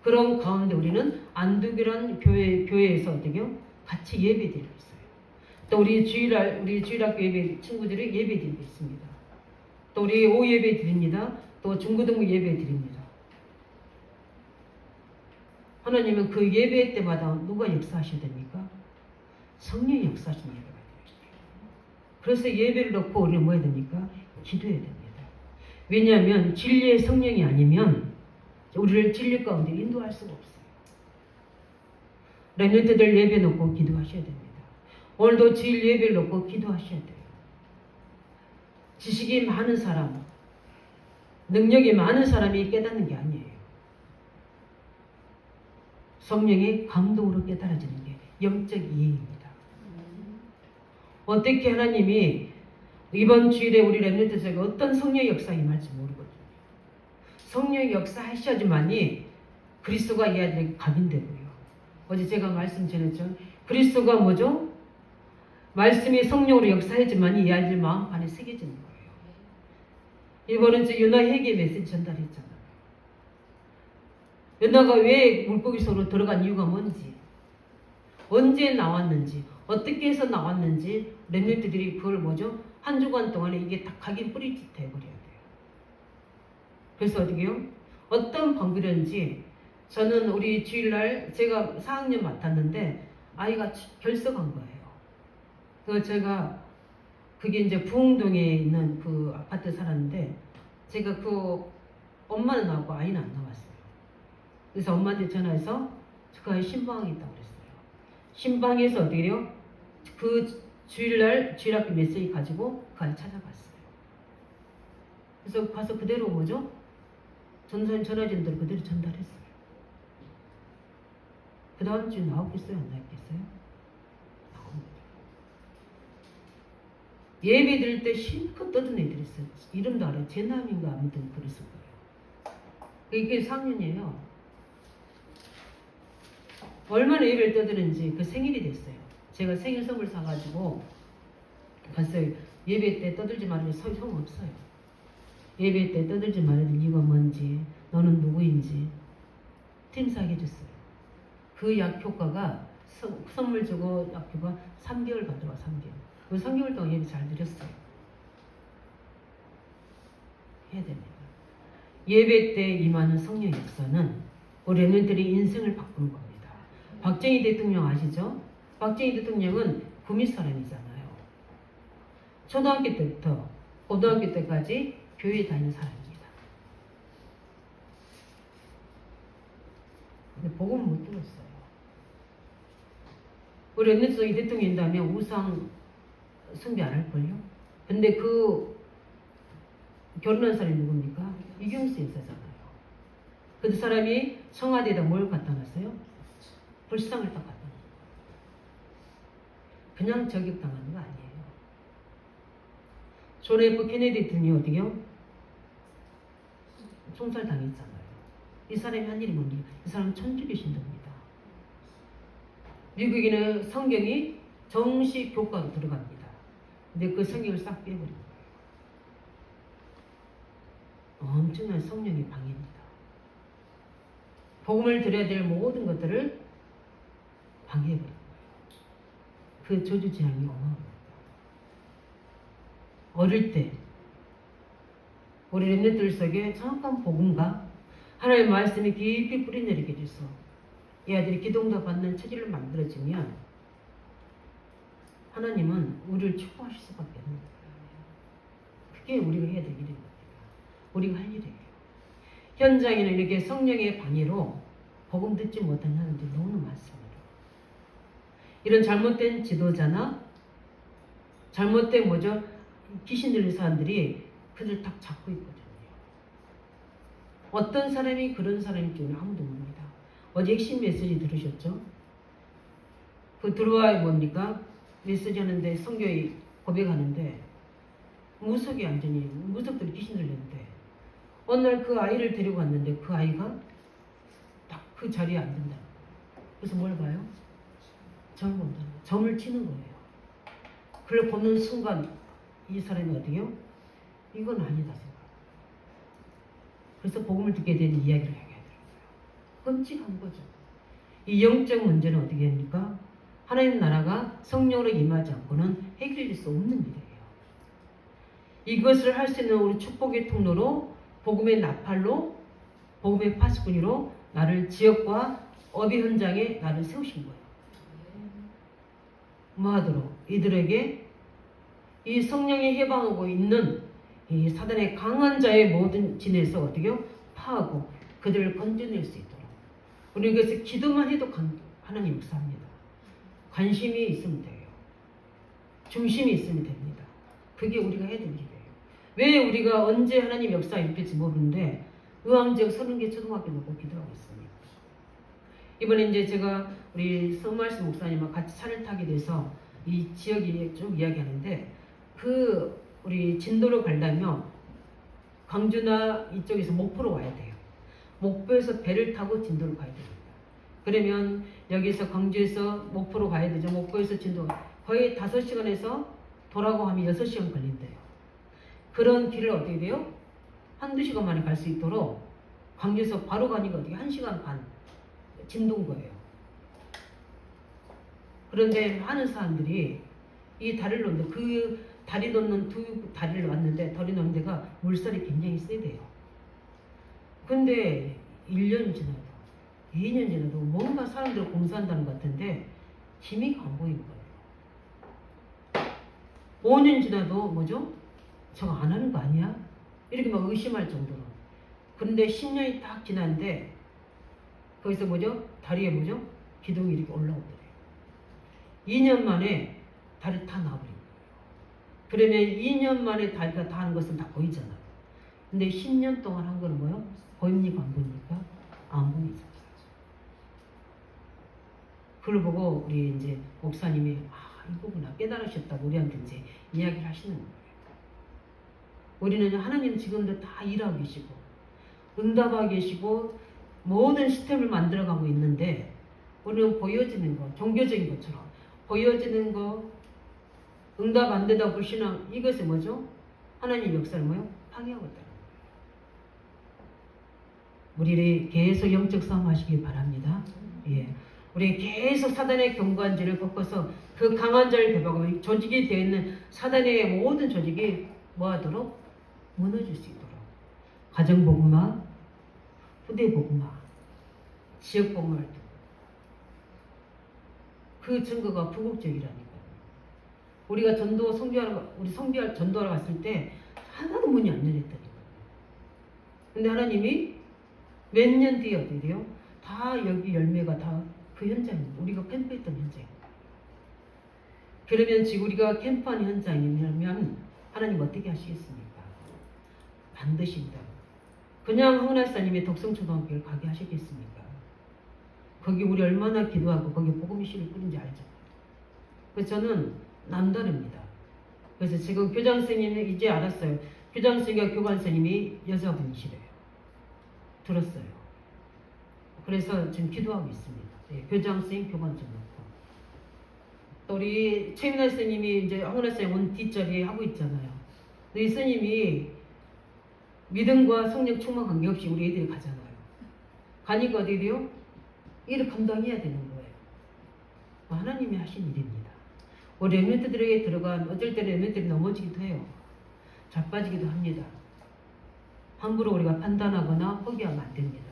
그런 가운데 우리는 안두교란 교회에서 어떻게요? 같이 예배드리고 있어요. 또 우리 주일학교 예배 친구들이 예배드리고 있습니다. 또 우리 오예배 드립니다. 또 중고등부 예배 드립니다. 하나님은 그 예배 때마다 누가 역사하셔야 됩니까? 성령이 역사하시는 예배가 됩니다. 그래서 예배를 놓고 우리는 뭐 해야 됩니까? 기도해야 됩니다. 왜냐하면 진리의 성령이 아니면 우리를 진리 가운데 인도할 수가 없어요. 렘넌트들 예배 놓고 기도하셔야 됩니다. 오늘도 주일 예배를 놓고 기도하셔야 돼요. 지식이 많은 사람, 능력이 많은 사람이 깨닫는 게 아니에요. 성령의 감동으로 깨달아지는 게 영적 이해입니다. 어떻게 하나님이 이번 주일에 우리 렘넌트들에게 어떤 성령의 역사가 임할지 모르거든요. 성령의 역사하셔야지만이 그리스도가 이 아이들에게 각인되고요. 어제 제가 말씀 전했죠. 그리스도가 뭐죠? 말씀이 성령으로 역사해야지만이 이 아이들 마음 안에 새겨지는 거예요. 이번은 저 요나 회개 메시지 전달했잖아요. 요나가 왜 물고기 속으로 들어간 이유가 뭔지, 언제 나왔는지, 어떻게 해서 나왔는지 렘넌트들이 그걸 뭐죠? 한 주간 동안에 이게 다 각인 뿌리짓 돼버려야 돼요. 그래서 어떻게 해요? 어떤 방법이든지 저는 우리 주일날 제가 4학년 맡았는데 아이가 결석한 거예요. 그 제가 그게 이제 부흥동에 있는 그 아파트 살았는데 제가 그 엄마는 나오고 아이는 안 나왔어요. 그래서 엄마한테 전화해서 그 아이 신방이 있다고 그랬어요. 신방에서 어떻게 해요? 그 주일날 주일학교 메시지 가지고 그 아이 찾아갔어요. 그래서 가서 그대로 뭐죠? 전화진 대로 그대로 전달했어요. 그 다음 주에 나왔겠어요? 안 나왔겠어요? 나옵니다. 예배 드릴 때 실컷 떠든 애들이 있어요. 이름도 알아요. 제남인가 아무튼 그랬을 거예요. 이게 4학년이에요. 얼마나 예배를 떠드는지 그 생일이 됐어요. 제가 생일 선물 사가지고 갔어요. 예배 때 떠들지 말아도 소용없어요. 예배 때 떠들지 말아야 될 이유가 뭔지, 너는 누구인지 팀사하게 해줬어요. 그 약 효과가 선물 주고 약 효과 3개월 가더라고요. 3개월. 그 3개월 동안 예배 잘 드렸어요. 해야 됩니다. 예배 때 임하는 성령 역사는 우리 렘넌트들이 인생을 바꾸는 겁니다. 박정희 대통령 아시죠? 박정희 대통령은 구미 사람이잖아요. 초등학교 때부터 고등학교 때까지 교회 다니는 사람입니다. 근데 복음을 못 들었어요. 우리 렘넌트 이 대통령이 된다면 우상 숭배 안 할걸요? 근데 그 결혼한 사람이 누굽니까? 이경수 여사잖아요. 그 사람이 청와대에다 뭘 갖다 놨어요? 불상을 딱 갖다 놓은 거예요. 그냥 저격당하는 거 아니에요. 존 F 케네디 등이 어디요? 총살당했잖아요. 이 사람이 한 일이 뭡니까? 이 사람은 천주교 신도입니다. 미국인은 성경이 정식 교과로 들어갑니다. 근데 그 성경을 싹 빼버린 거예요. 엄청난 성령의 방해입니다. 복음을 드려야 될 모든 것들을 방해해버린 거예요. 그 저주재앙이 어마어마합니다. 어릴 때 우리 렘넌트들 속에 정확한 복음과 하나님의 말씀이 깊이 뿌리내리게 돼서 이 아이들이 기도응답 받는 체질을 만들어지면 하나님은 우리를 축복하실 수밖에 없는 거예요. 그게 우리가 해야 될 일입니다. 우리가 할 일이에요. 현장에는 이렇게 성령의 방해로 복음 듣지 못한 사람들이 너무 많습니다. 이런 잘못된 지도자나 잘못된 귀신 들린 사람들이 그들 딱 잡고 있거든요. 어떤 사람이 그런 사람인지는 아무도 모릅니다. 어제 핵심 메시지 들으셨죠? 그 들어와야 뭡니까? 메시지 하는데 성교에 고백하는데 무속이 완전히 무속들이 귀신 들렸는데 어느 날 그 아이를 데리고 갔는데 그 아이가 딱 그 자리에 앉는다는 거예요. 그래서 뭘 봐요? 점 본다는 거예요. 점을 치는 거예요. 그걸 보는 순간 이 사람이 어디요? 이건 아니다 생각. 그래서 복음을 듣게 된 이야기를 하게 하더라고요. 끔찍한 거죠. 이 영적 문제는 어떻게 합니까? 하나님 나라가 성령으로 임하지 않고는 해결될 수 없는 일이에요. 이것을 할 수 있는 우리 축복의 통로로 복음의 나팔로 복음의 파수꾼으로 나를 지역과 어비 현장에 나를 세우신 거예요. 뭐하도록 이들에게 이 성령이 해방하고 있는 이 사단의 강한 자의 모든 진에서 어떻게 파하고 그들을 건져낼 수 있도록 우리 그래서 기도만 해도 하나님 역사합니다. 관심이 있으면 돼요. 중심이 있으면 됩니다. 그게 우리가 해야 될 일이에요. 왜 우리가 언제 하나님 역사 일으킬지 모르는데 의왕지역 30개 초등학교 놓고 기도하고 있습니다. 이번에 이제 제가 우리 성말씀 목사님과 같이 차를 타게 돼서 이 지역이 쭉 이야기하는데 우리 진도로 가려면 광주나 이쪽에서 목포로 와야 돼요. 목포에서 배를 타고 진도로 가야 됩니다. 그러면 여기서 광주에서 목포로 가야 되죠. 목포에서 진도 거의 5시간에서 돌아고 하면 6시간 걸린대요. 그런 길을 어떻게 돼요? 한두 시간 만에 갈 수 있도록 광주에서 바로 가니까 어떻게 1시간 반 진도인 거예요. 그런데 많은 사람들이 이 다리를 놓는데 그 다리 놓는 두 다리를 놨는데 다리 놓는 데가 물살이 굉장히 세대요. 근데 1년 지나도 2년 지나도 뭔가 사람들 공사한다는 것 같은데 힘이 안 보이는 거예요. 5년 지나도 저거 안 하는 거 아니야? 이렇게 막 의심할 정도로. 그런데 10년이 딱 지났는데 거기서 다리에 기둥이 이렇게 올라오더래요. 2년 만에 다리 다 나와버린 거예요. 그러면 2년 만에 다리가 다 하는 것은 다 보이잖아요. 근데 10년 동안 한 거는 보입니까? 안 보입니까? 안 보이잖아요. 그걸 보고 우리 이제 목사님이 이거구나 깨달으셨다고 우리한테 이제 이야기를 하시는 거예요. 우리는 하나님 지금도 다 일하고 계시고 응답하고 계시고 모든 시스템을 만들어가고 있는데 우리는 보여지는 거, 종교적인 것처럼 보여지는 거, 응답 안 된다고 불신앙, 이것이 하나님 역사를 파괴하고 있다는 거예요. 우리 계속 영적 싸움 하시기 바랍니다. 예. 우리 계속 사단의 경관지를 꺾어서 그 강한 자를 대박하고 조직이 되어 있는 사단의 모든 조직이 뭐하도록? 무너질 수 있도록. 가정복음화, 후대복음화, 지역복음화를 두고. 그 증거가 부국적이라니까요. 우리가 전도하러 갔을 때 하나도 문이 안 열렸다니까요. 근데 하나님이 몇 년 뒤에 어떻게 돼요? 다 여기 열매가 다 그 현장입니다. 우리가 캠프했던 현장입니다. 그러면 지금 우리가 캠프한 현장이면 하나님 어떻게 하시겠습니까? 반드시 입니다. 그냥 황은하사님이 덕성초등학교를 가게 하시겠습니까? 거기 우리 얼마나 기도하고 거기 복음실을 뿌린지 알죠? 그래서 저는 남다릅니다. 그래서 지금 교장 선생님은 이제 알았어요. 교장 선생님과 교관 선생님이 여자분이시래요. 들었어요. 그래서 지금 기도하고 있습니다. 예, 교장 선생님, 교관 좀 놓고. 또 우리 최민아 선생님이 이제 황은하 선생님 온 뒷자리에 하고 있잖아요. 이 선생님이 믿음과 성령 충만 관계없이 우리 애들이 가잖아요. 가니까 어떻게 돼요? 일을 감당해야 되는 거예요. 하나님이 하신 일입니다. 우리 렘넌트들에게 들어간 어쩔 때는 렘넌트들이 넘어지기도 해요. 자빠지기도 합니다. 함부로 우리가 판단하거나 포기하면 안 됩니다.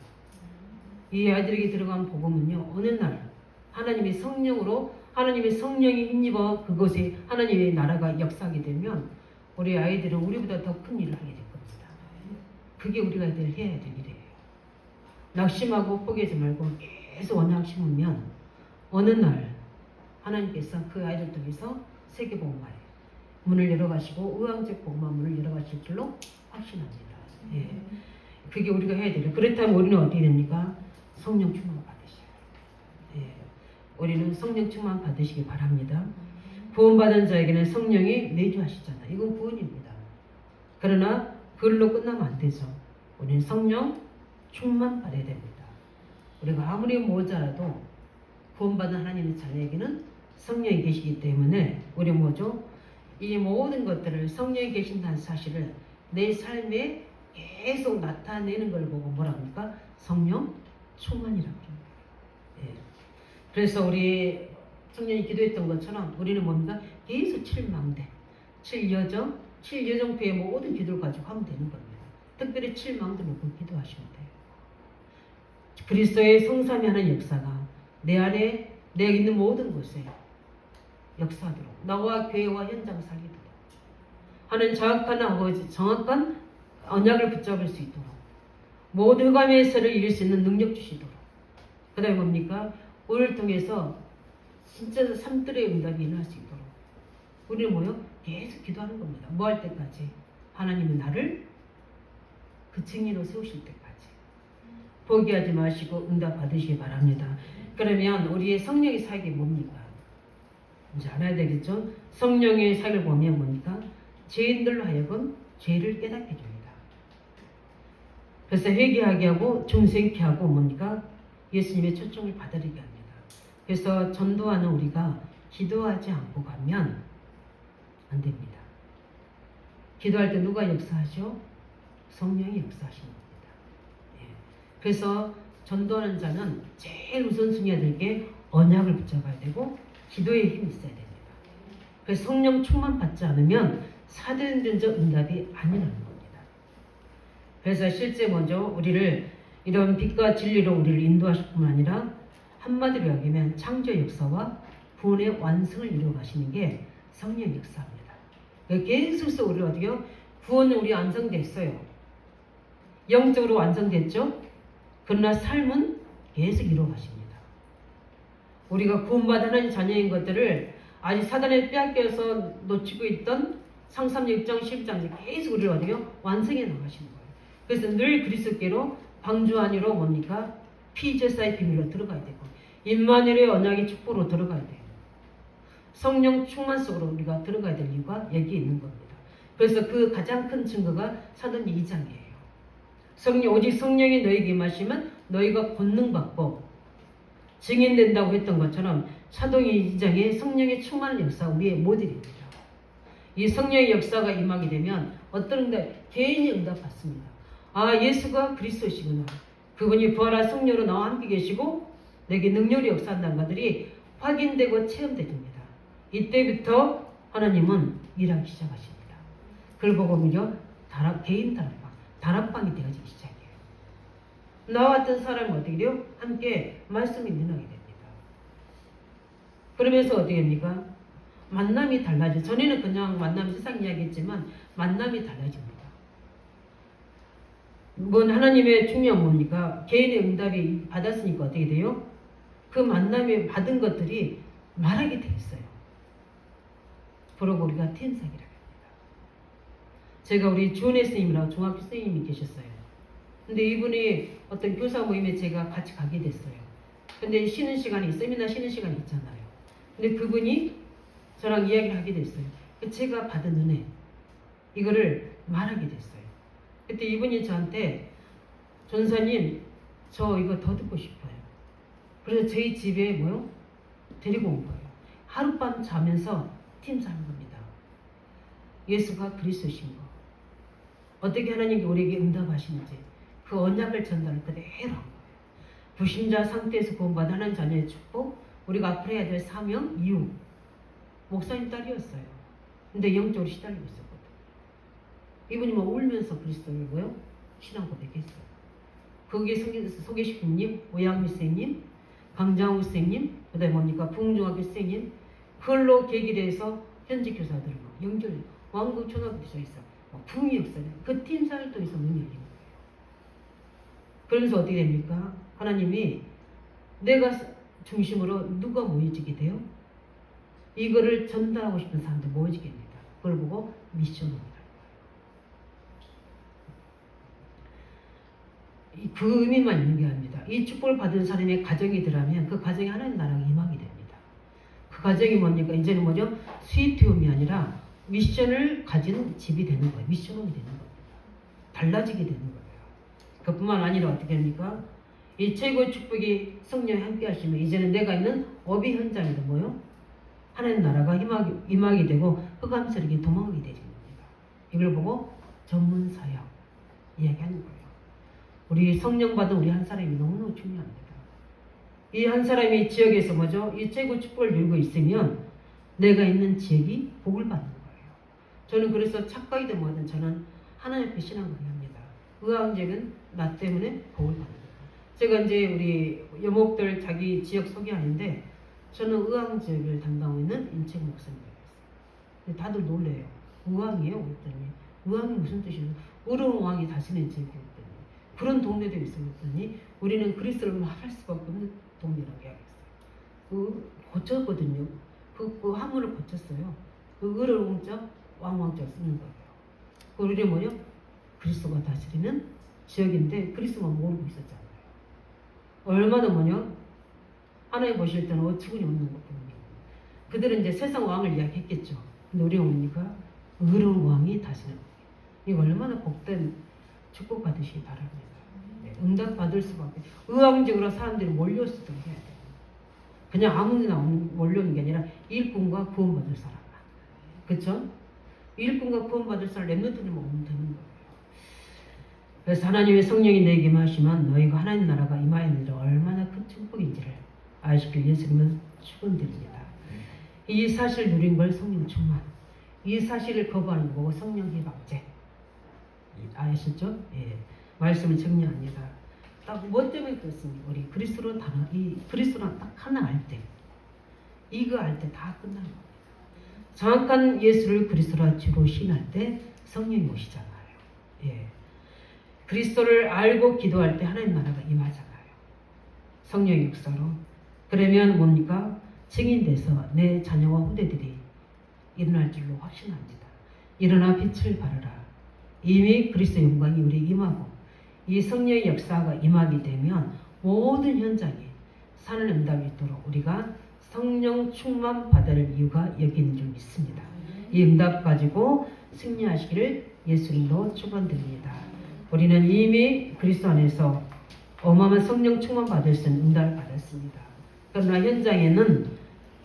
이 아이들에게 들어간 복음은요, 어느 날 하나님의 성령으로 하나님의 성령이 힘입어 그곳에 하나님의 나라가 역사하게 되면 우리 아이들은 우리보다 더 큰 일을 하게 될 겁니다. 그게 우리가 해야 될 일이에요. 낙심하고 포기하지 말고 계속 언약 심으면 어느 날 하나님께서 그 아이들 통해서 세계복음화에 문을 열어가시고 의왕적 복음화 문을 열어가실 줄로 확신합니다. 예. 그게 우리가 해야 돼요. 그렇다면 우리는 어떻게 됩니까? 성령 충만 받으셔야 돼요. 예. 우리는 성령 충만 받으시기 바랍니다. 구원받은 자에게는 성령이 내주하시잖아요. 이건 구원입니다. 그러나 그걸로 끝나면 안 되죠. 우리는 성령 충만 받아야 됩니다. 우리가 아무리 모자라도 구원받은 하나님의 자녀에게는 성령이 계시기 때문에 우리 뭐죠? 이 모든 것들을 성령이 계신다는 사실을 내 삶에 계속 나타내는 걸 보고 뭐라 합니까? 성령 충만이라고 합니다. 예. 그래서 우리 청년이 기도했던 것처럼 우리는 뭡니까? 계속 칠망대, 칠여정표의 모든 기도를 가지고 하면 되는 겁니다. 특별히 칠망대 놓고 기도하시면 돼요. 그리스도의 성삼위 하는 역사가 내 안에 내가 있는 모든 곳에 역사하도록 나와 교회와 현장 살리도록 하는 정확한 언약을 붙잡을 수 있도록 모든 흑암의 세를 이길 수 있는 능력 주시도록 그 다음에 뭡니까? 우리를 통해서 진짜 삼들의 응답이 일어날 수 있도록 우리는 뭐요? 계속 기도하는 겁니다. 뭐 할 때까지? 하나님은 나를 그 증인으로 세우실 때까지 포기하지 마시고 응답 받으시기 바랍니다. 그러면 우리의 성령의 사역이 뭡니까? 이제 알아야 되겠죠? 성령의 사역을 보면 뭡니까? 죄인들로 하여금 죄를 깨닫게 줍니다. 그래서 회개하게 하고 중생케 하고 뭡니까? 예수님의 초청을 받아들이게 합니다. 그래서 전도하는 우리가 기도하지 않고 가면 안 됩니다. 기도할 때 누가 역사하죠? 성령이 역사하시는 겁니다. 예. 그래서 전도하는 자는 제일 우선순위가 될 게 언약을 붙잡아야 되고 기도에 힘이 있어야 됩니다. 그래서 성령 충만 받지 않으면 사도행전적 응답이 아니라는 겁니다. 그래서 실제 먼저 우리를 이런 빛과 진리로 우리를 인도하실 뿐만 아니라 한마디로 이야기하면 창조 역사와 구원의 완성을 이루어가시는 게 성령 역사입니다. 계속해서 우리를 어디요? 구원은 우리 완성됐어요. 영적으로 완성됐죠? 그러나 삶은 계속 이루어가십니다. 우리가 구원받은 하나님 자녀인 것들을 아직 사단에 빼앗겨서 놓치고 있던 상삼 6장 10장 계속 우리를 어디요? 완성해 나가시는 거예요. 그래서 늘 그리스도께로 방주 안으로 뭡니까? 피제사의 비밀로 들어가야 되고 임마누엘의 언약의 축복으로 들어가야 돼요. 성령 충만 속으로 우리가 들어가야 될 이유가 여기에 있는 겁니다. 그래서 그 가장 큰 증거가 사도행전 2장이에요. 오직 성령이 너희에게 임하시면 너희가 권능받고 증인된다고 했던 것처럼 사도행전 2장의 성령의 충만한 역사가 우리의 모델입니다. 이 성령의 역사가 임하게 되면 어떤 응답, 개인이 응답받습니다. 아, 예수가 그리스도시구나. 그분이 부활한 성령으로 나와 함께 계시고 내게 능력이 역사한다는 것들이 확인되고 체험됩니다. 이때부터 하나님은 일하기 시작하십니다. 그걸 보고 오히려 개인 다락방이 되어지기 시작해요. 나와 같은 사람은 어떻게 돼요? 함께 말씀이 능하게 됩니다. 그러면서 어떻게 됩니까? 만남이 달라져. 전에는 그냥 만남 세상 이야기했지만 만남이 달라집니다. 뭔 하나님의 중요한 뭡니까? 개인의 응답이 받았으니까 어떻게 돼요? 그 만남에 받은 것들이 말하게 돼 있어요. 그러고 우리가 텐삭이라고 합니다. 제가 우리 주은혜 선생님이라고 중학교 선생님이 계셨어요. 근데 이분이 어떤 교사 모임에 제가 같이 가게 됐어요. 근데 쉬는 시간이 세미나 쉬는 시간이 있잖아요. 근데 그분이 저랑 이야기를 하게 됐어요. 제가 받은 은혜 이거를 말하게 됐어요. 그때 이분이 저한테 전사님 저 이거 더 듣고 싶어요. 그래서 저희 집에 뭐요? 데리고 온 거예요. 하룻밤 자면서 팀 사는 겁니다. 예수가 그리스도신 거. 어떻게 하나님께 우리에게 응답하시는지 그 언약을 전달을 그대로 한 거예요. 불신자 상태에서 구원받은 하나님 자녀의 축복, 우리가 앞으로 해야 될 사명, 이유. 목사님 딸이었어요. 근데 영적으로 시달리고 있었거든요. 이분이 뭐 울면서 그리스도를 뭐요? 신앙 고백했어요. 거기에 소개시켜님, 오양미 선생님, 강장우 선생님, 그 다음에 뭡니까? 부흥중학교 선생님, 그걸로 계기를 해서 현직 교사들을 막 연결, 왕국 초등학교에서 있어. 부흥이 역사를, 그 팀사를 통해서 문이 열린 거예요. 그러면서 어떻게 됩니까? 하나님이 내가 중심으로 누가 모여지게 돼요? 이거를 전달하고 싶은 사람들 모여지게 됩니다. 그걸 보고 미션입니다. 그 의미만 있는 게 아닙니다. 이 축복을 받은 사람의 가정이 들어가면 그 가정에 하나님 나라가 임하게 됩니다. 그 가정이 뭡니까? 이제는 뭐죠? 수입투움이 아니라 미션을 가진 집이 되는 거예요. 미션홈이 되는 겁니다. 달라지게 되는 거예요. 그뿐만 아니라 어떻게 합니까? 이 최고의 축복이 성령이 함께 하시면 이제는 내가 있는 업의 현장에도 뭐요? 하나님 나라가 임하게 되고 흑암세력이 도망하게 되는 겁니다. 이걸 보고 전문사역 이야기하는 거예요. 우리 성령 받은 우리 한 사람이 너무너무 중요합니다. 이 한 사람이 지역에서 뭐죠? 이 최고 축복을 누리고 있으면 내가 있는 지역이 복을 받는 거예요. 저는 그래서 착각이든 뭐든 저는 하나님 앞에 신앙을 합니다. 의왕적은 나 때문에 복을 받는 거예요. 제가 이제 우리 여목들 자기 지역 소개하는데 저는 의왕 지역을 담당하고 있는 인책 목사님이었어요. 다들 놀래요. 의왕이에요? 그랬더니 의왕이 무슨 뜻이에요? 의로운 왕이 다스리는 지역이었더니 그런 동네도 있었더니 우리는 그리스도를 말할 수밖에 없는 동네라고 이야기했어요. 고쳤거든요. 그 한문을 고쳤어요. 그 의로운 자 왕왕자 쓰는 거예요. 우리는 뭐요? 그리스도가 다스리는 지역인데 그리스도만 모르고 있었잖아요. 얼마나 뭐냐? 하나님 보실 때는 어처구니 없는 것뿐이에요. 그들은 이제 세상 왕을 이야기했겠죠. 근데 우리는 뭡니까? 의로운 왕이 다스리는 거예요. 이거 얼마나 복된 축복 받으시기 바랍니다. 네, 응답 받을 수밖에. 의왕적으로 사람들이 몰려서도 해야 돼요. 그냥 아무나 몰려오는 게 아니라 일꾼과 구원받을 사람. 그렇죠? 일꾼과 구원받을 사람 렘넌트는 오면 되는 거예요. 그래서 하나님의 성령이 내게 임하시면 너희가 하나님 나라가 임하는 일이 얼마나 큰 축복인지를 아시길 예수님은 축원드립니다. 이 사실 누린 걸 성령 충만. 이 사실을 거부하는 거고 성령 해방제. 아셨죠? 예. 말씀을 정리합니다. 딱 뭐 때문에 그렇습니까? 우리 그리스도로 이 그리스도는 딱 하나 알 때, 이거 알 때 다 끝나는 겁니다. 정확한 예수를 그리스도로 주로 신할 때 성령이 오시잖아요. 예. 그리스도를 알고 기도할 때 하나님 나라가 임하잖아요. 성령의 역사로. 그러면 뭡니까? 증인돼서 내 자녀와 후대들이 일어날 줄로 확신합니다. 일어나 빛을 발하라. 이미 그리스도 영광이 우리에게 임하고 이 성령의 역사가 임하게 되면 모든 현장에 사는 응답이 있도록 우리가 성령 충만 받을 이유가 여기 있는 줄 믿습니다. 이 응답 가지고 승리하시기를 예수님으로 축원드립니다. 우리는 이미 그리스도 안에서 어마어마한 성령 충만 받을 수 있는 응답을 받았습니다. 그러나 현장에는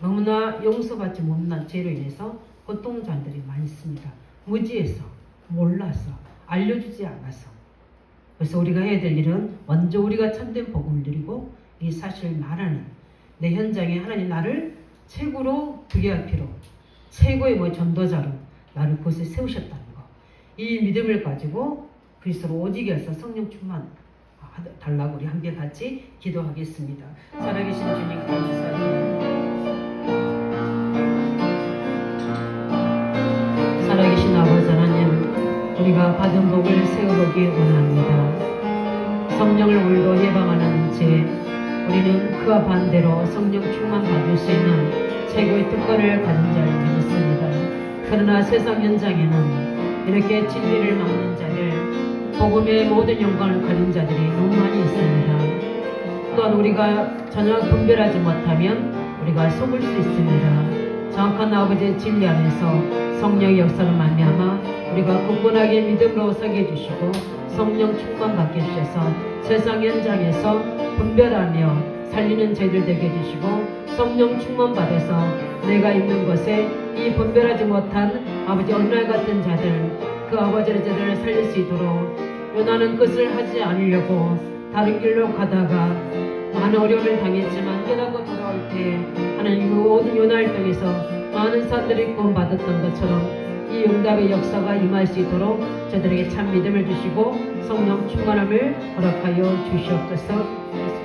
너무나 용서받지 못한 죄로 인해서 고통자들이 많이 있습니다. 무지해서, 몰라서, 알려주지 않아서. 그래서 우리가 해야 될 일은 먼저 우리가 참된 복음을 누리고 이 사실을 말하는 내 현장에 하나님 나를 최고로 VIP로 최고의 전도자로 나를 그곳에 세우셨다는 거. 이 믿음을 가지고 그리스도로 오직에서 성령 충만 달라고 우리 함께 같이 기도하겠습니다. 살아계신 주님 감사합니다. 살아계신 아버지 하나님, 우리가 받은 복을 세워보기 원합니다. 성령을 오늘도 예방하는 죄, 우리는 그와 반대로 성령 충만 받을 수 있는 최고의 특권을 가진 자를 믿습니다. 그러나 세상 현장에는 이렇게 진리를 막는 자들, 복음의 모든 영광을 가진 자들이 너무 많이 있습니다. 또한 우리가 전혀 분별하지 못하면 우리가 속을 수 있습니다. 정확한 아버지의 진리 안에서 성령의 역사를 말미암아 우리가 굳건하게 믿음으로 서게 해주시고 성령 충만 받게 해주셔서 세상 현장에서 분별하며 살리는 저희들 되게 해주시고 성령 충만 받아서 내가 있는 곳에 이 분별하지 못한 아버지 얼날 같은 자들 그 아버지의 자들을 살릴 수 있도록 요나는 그것을 하지 않으려고 다른 길로 가다가 많은 어려움을 당했지만 깨닫고 돌아올 때 하나님 그 모든 요나를 통해서 많은 사람들이 구원받았던 것처럼 이 응답의 역사가 임할 수 있도록 저들에게 참 믿음을 주시고 성령 충만함을 허락하여 주시옵소서.